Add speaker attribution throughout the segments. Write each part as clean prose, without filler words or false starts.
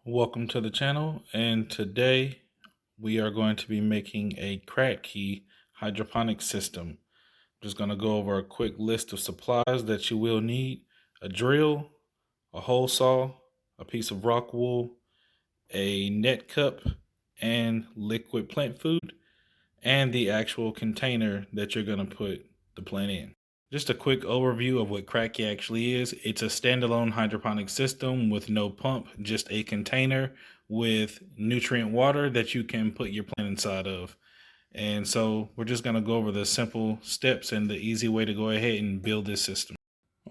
Speaker 1: Welcome to the channel, and today we are going to be making a crack key hydroponic system. Just going to go over a quick list of supplies that you will need: a drill, a hole saw, a piece of rock wool, a net cup, and liquid plant food, and the actual container that you're going to put the plant in. Just a quick overview of what Cracky actually is. It's a standalone hydroponic system with no pump, just a container with nutrient water that you can put your plant inside of. And so we're just going to go over the simple steps and the easy way to go ahead and build this system.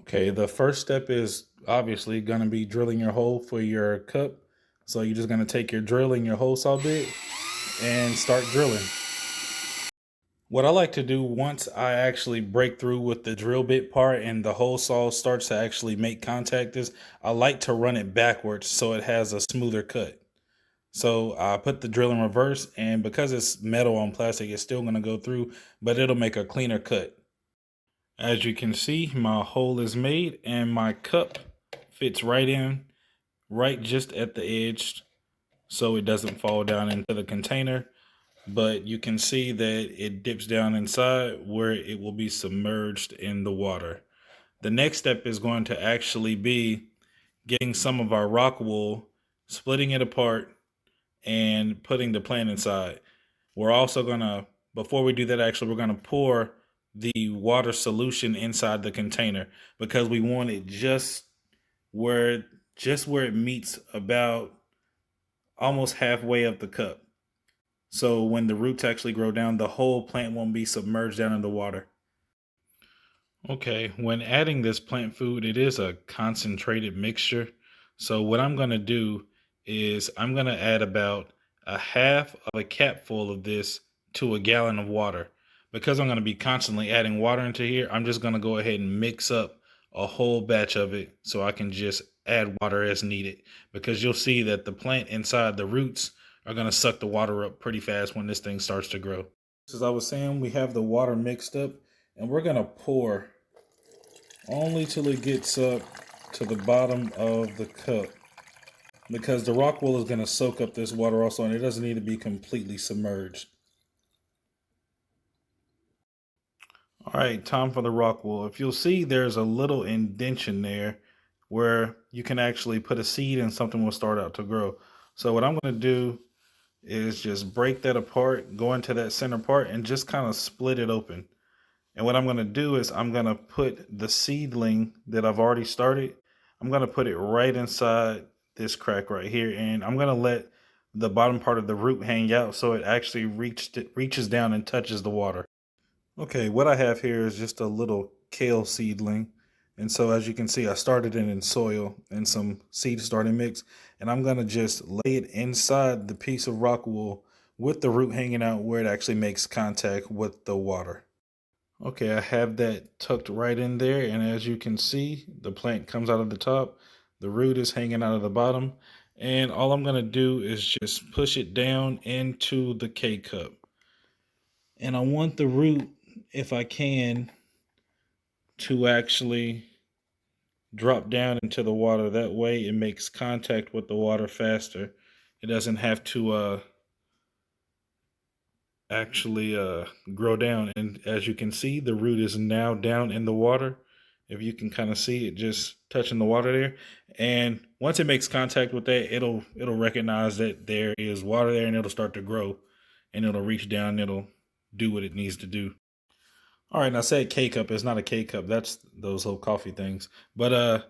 Speaker 1: Okay, the first step is obviously going to be drilling your hole for your cup. So you're just going to take your drill and your hole saw bit and start drilling. What I like to do once I actually break through with the drill bit part and the hole saw starts to actually make contact is I like to run it backwards so it has a smoother cut. So I put the drill in reverse, and because it's metal on plastic, it's still going to go through, but it'll make a cleaner cut. As you can see, my hole is made and my cup fits right in, right just at the edge so it doesn't fall down into the container. But you can see that it dips down inside where it will be submerged in the water. The next step is going to actually be getting some of our rock wool, splitting it apart, and putting the plant inside. We're also going to, before we do that, actually, we're going to pour the water solution inside the container because we want it where it meets about almost halfway up the cup. So when the roots actually grow down, the whole plant won't be submerged down in the water. Okay, when adding this plant food, it is a concentrated mixture. So what I'm going to do is I'm going to add about a half of a capful of this to a gallon of water. Because I'm going to be constantly adding water into here, I'm just going to go ahead and mix up a whole batch of it so I can just add water as needed. Because you'll see that the plant inside the roots are going to suck the water up pretty fast when this thing starts to grow. As I was saying, we have the water mixed up, and we're going to pour only till it gets up to the bottom of the cup, because the rock wool is going to soak up this water also, and it doesn't need to be completely submerged. All right, time for the rock wool. If you'll see, there's a little indention there where you can actually put a seed and something will start out to grow. So what I'm going to do is just break that apart, go into that center part, and just kind of split it open. And what I'm going to do is I'm going to put the seedling that I've already started, I'm going to put it right inside this crack right here. And I'm going to let the bottom part of the root hang out so it actually reaches down and touches the water. Okay, what I have here is just a little kale seedling. And so as you can see, I started it in soil and some seed starting mix. And I'm going to just lay it inside the piece of rock wool with the root hanging out where it actually makes contact with the water. Okay, I have that tucked right in there, and as you can see, the plant comes out of the top, the root is hanging out of the bottom, and all I'm going to do is just push it down into the K cup. And I want the root, if I can, to actually drop down into the water. That way it makes contact with the water faster. It doesn't have to actually grow down. And as you can see, the root is now down in the water. If you can kind of see it just touching the water there. And once it makes contact with that, it'll recognize that there is water there, and it'll start to grow, and it'll reach down and it'll do what it needs to do. All right, and I said K cup. It's not a K cup. That's those little coffee things. But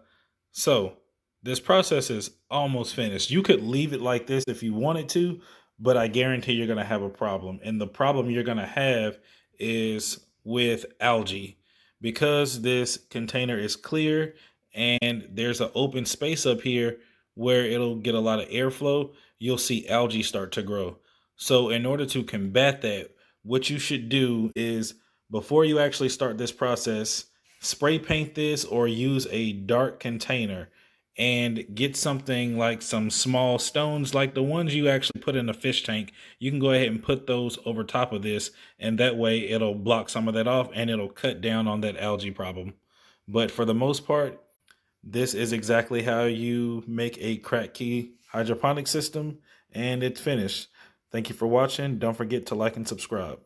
Speaker 1: so this process is almost finished. You could leave it like this if you wanted to, but I guarantee you're going to have a problem. And the problem you're going to have is with algae, because this container is clear and there's an open space up here where it'll get a lot of airflow. You'll see algae start to grow. So in order to combat that, what you should do is, before you actually start this process, spray paint this or use a dark container and get something like some small stones like the ones you actually put in a fish tank. You can go ahead and put those over top of this, and that way it'll block some of that off and it'll cut down on that algae problem. But for the most part, this is exactly how you make a crack key hydroponic system, and it's finished. Thank you for watching. Don't forget to like and subscribe.